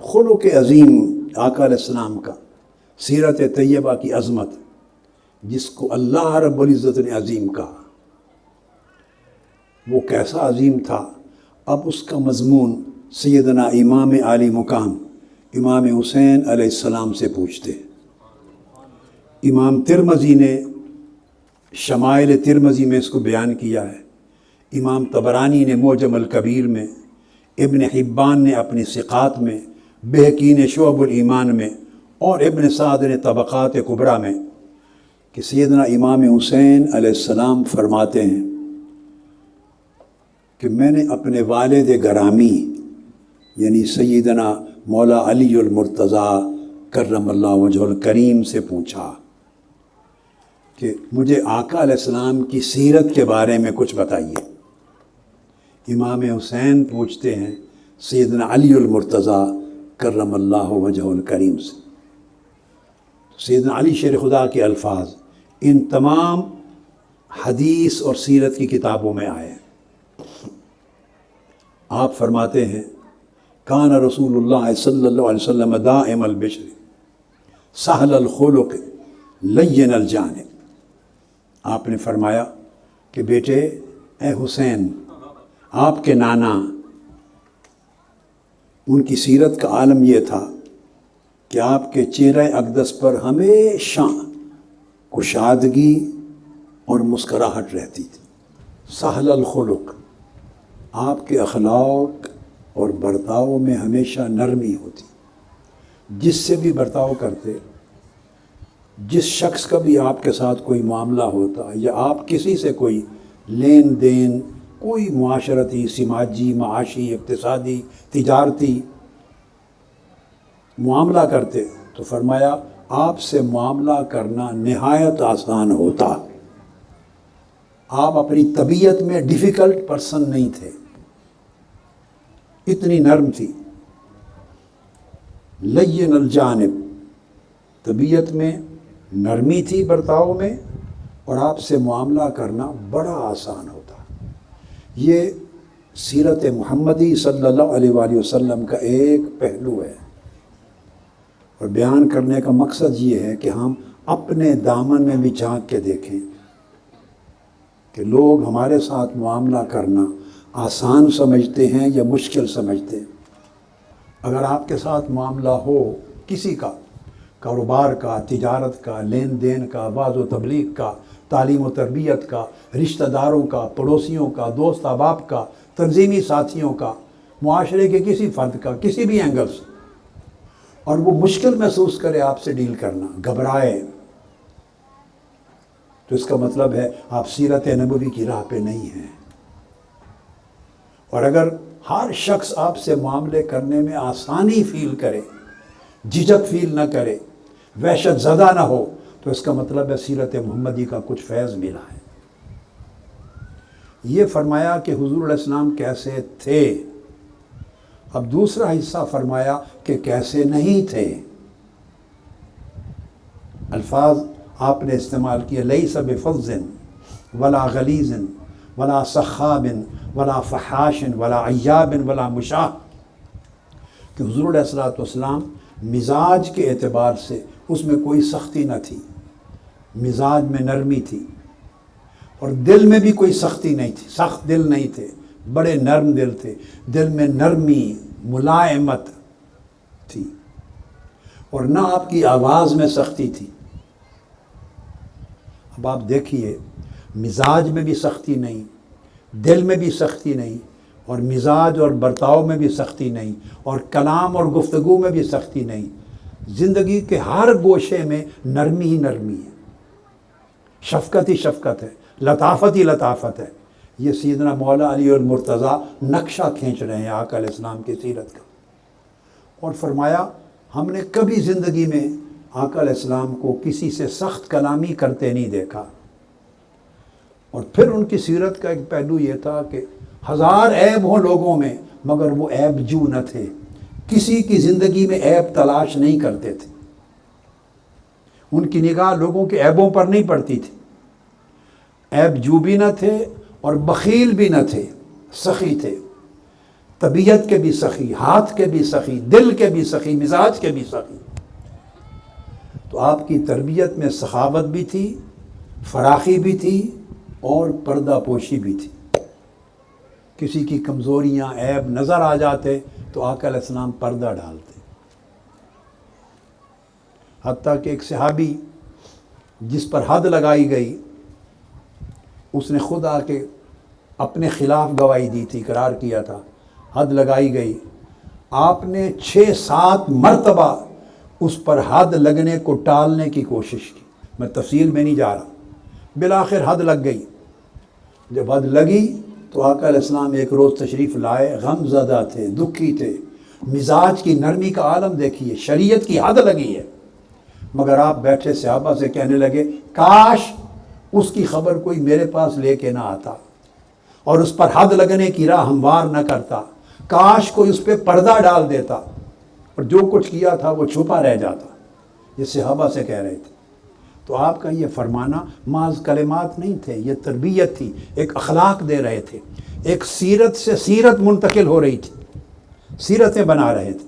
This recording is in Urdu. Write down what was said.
خلق عظیم آقا علیہ السلام کا، سیرت طیبہ کی عظمت، جس کو اللہ رب العزت نے عظیم کہا، وہ کیسا عظیم تھا؟ اب اس کا مضمون سیدنا امام عالی مقام امام حسین علیہ السلام سے پوچھتے ہیں۔ امام ترمذی نے شمائل ترمذی میں اس کو بیان کیا ہے، امام طبرانی نے معجم الکبیر میں، ابن حبان نے اپنی ثقات میں، بہقی نے شعب الایمان میں، اور ابن سعد نے طبقات کبریٰ میں، کہ سیدنا امام حسین علیہ السلام فرماتے ہیں کہ میں نے اپنے والد گرامی یعنی سیدنا مولا علی المرتضیٰ کرم اللہ وجہ الکریم سے پوچھا کہ مجھے آقا علیہ السلام کی سیرت کے بارے میں کچھ بتائیے۔ امام حسین پوچھتے ہیں سیدنا علی المرتضیٰ کرم اللہ وجہ الکریم سے۔ سیدنا علی شیر خدا کے الفاظ ان تمام حدیث اور سیرت کی کتابوں میں آئے ہیں۔ آپ فرماتے ہیں کان رسول اللہ صلی اللہ علیہ وسلم دائم البشر سہل الخلق لین الجانب۔ آپ نے فرمایا کہ بیٹے اے حسین، آپ کے نانا، ان کی سیرت کا عالم یہ تھا کہ آپ کے چہرہ اقدس پر ہمیشہ کشادگی اور مسکراہٹ رہتی تھی۔ سہل الخلق، آپ کے اخلاق اور برتاؤ میں ہمیشہ نرمی ہوتی، جس سے بھی برتاؤ کرتے، جس شخص کا بھی آپ کے ساتھ کوئی معاملہ ہوتا یا آپ کسی سے کوئی لین دین، کوئی معاشرتی، سماجی، معاشی، اقتصادی، تجارتی معاملہ کرتے تو فرمایا آپ سے معاملہ کرنا نہایت آسان ہوتا۔ آپ اپنی طبیعت میں ڈیفیکلٹ پرسن نہیں تھے، اتنی نرم تھی۔ لین الجانب، طبیعت میں نرمی تھی برتاؤ میں، اور آپ سے معاملہ کرنا بڑا آسان ہوتا۔ یہ سیرت محمدی صلی اللہ علیہ وآلہ وسلم کا ایک پہلو ہے، اور بیان کرنے کا مقصد یہ ہے کہ ہم اپنے دامن میں بھی جھانک کے دیکھیں کہ لوگ ہمارے ساتھ معاملہ کرنا آسان سمجھتے ہیں یا مشکل سمجھتے ہیں۔ اگر آپ کے ساتھ معاملہ ہو کسی کا، کاروبار کا، تجارت کا، لین دین کا، وعظ و تبلیغ کا، تعلیم و تربیت کا، رشتہ داروں کا، پڑوسیوں کا، دوست احباب کا، تنظیمی ساتھیوں کا، معاشرے کے کسی فرد کا، کسی بھی اینگل سے، اور وہ مشکل محسوس کرے آپ سے ڈیل کرنا، گھبرائے، تو اس کا مطلب ہے آپ سیرت نبوی کی راہ پہ نہیں ہیں۔ اور اگر ہر شخص آپ سے معاملے کرنے میں آسانی فیل کرے، جھجک فیل نہ کرے، وحشت زدہ نہ ہو، تو اس کا مطلب ہے سیرت محمدی کا کچھ فیض ملا ہے۔ یہ فرمایا کہ حضور علیہ السلام کیسے تھے۔ اب دوسرا حصہ فرمایا کہ کیسے نہیں تھے۔ الفاظ آپ نے استعمال کیے، لیس بفظ ولا غلیظ ولا سخاب ولا فحاش ولا عیاب ولا مشاح، کہ حضور علیہ السلام مزاج کے اعتبار سے اس میں کوئی سختی نہ تھی، مزاج میں نرمی تھی، اور دل میں بھی کوئی سختی نہیں تھی، سخت دل نہیں تھے، بڑے نرم دل تھے، دل میں نرمی، ملائمت تھی، اور نہ آپ کی آواز میں سختی تھی۔ اب آپ دیکھیے، مزاج میں بھی سختی نہیں، دل میں بھی سختی نہیں، اور مزاج اور برتاؤ میں بھی سختی نہیں، اور کلام اور گفتگو میں بھی سختی نہیں، زندگی کے ہر گوشے میں نرمی ہی نرمی ہے، شفقت ہی شفقت ہے، لطافت ہی لطافت ہے۔ یہ سیدنا مولا علی المرتضیٰ نقشہ کھینچ رہے ہیں آقا علیہ السلام کی سیرت کا، اور فرمایا ہم نے کبھی زندگی میں آقا علیہ السلام کو کسی سے سخت کلامی کرتے نہیں دیکھا۔ اور پھر ان کی سیرت کا ایک پہلو یہ تھا کہ ہزار عیب ہوں لوگوں میں، مگر وہ عیب جو نہ تھے، کسی کی زندگی میں عیب تلاش نہیں کرتے تھے، ان کی نگاہ لوگوں کے عیبوں پر نہیں پڑتی تھی، عیب جو بھی نہ تھے اور بخیل بھی نہ تھے، سخی تھے۔ طبیعت کے بھی سخی، ہاتھ کے بھی سخی، دل کے بھی سخی، مزاج کے بھی سخی۔ تو آپ کی تربیت میں سخاوت بھی تھی، فراخی بھی تھی اور پردہ پوشی بھی تھی۔ کسی کی کمزوریاں، عیب نظر آ جاتے تو آقا علیہ السلام پردہ ڈالتے۔ حتیٰ کہ ایک صحابی جس پر حد لگائی گئی، اس نے خود آ کے اپنے خلاف گواہی دی تھی، اقرار کیا تھا، حد لگائی گئی، آپ نے 6-7 مرتبہ اس پر حد لگنے کو ٹالنے کی کوشش کی۔ میں تفصیل میں نہیں جا رہا، بالآخر حد لگ گئی۔ جب حد لگی تو آقا علیہ السلام ایک روز تشریف لائے، غم زدہ تھے، دکھی تھے، مزاج کی نرمی کا عالم دیکھیے، شریعت کی حد لگی ہے، مگر آپ بیٹھے صحابہ سے کہنے لگے کاش اس کی خبر کوئی میرے پاس لے کے نہ آتا اور اس پر حد لگنے کی راہ ہموار نہ کرتا، کاش کوئی اس پہ پردہ ڈال دیتا اور جو کچھ کیا تھا وہ چھپا رہ جاتا۔ یہ صحابہ سے کہہ رہے تھے۔ تو آپ کا یہ فرمانا محض کلمات نہیں تھے، یہ تربیت تھی، ایک اخلاق دے رہے تھے، ایک سیرت سے سیرت منتقل ہو رہی تھی، سیرتیں بنا رہے تھے۔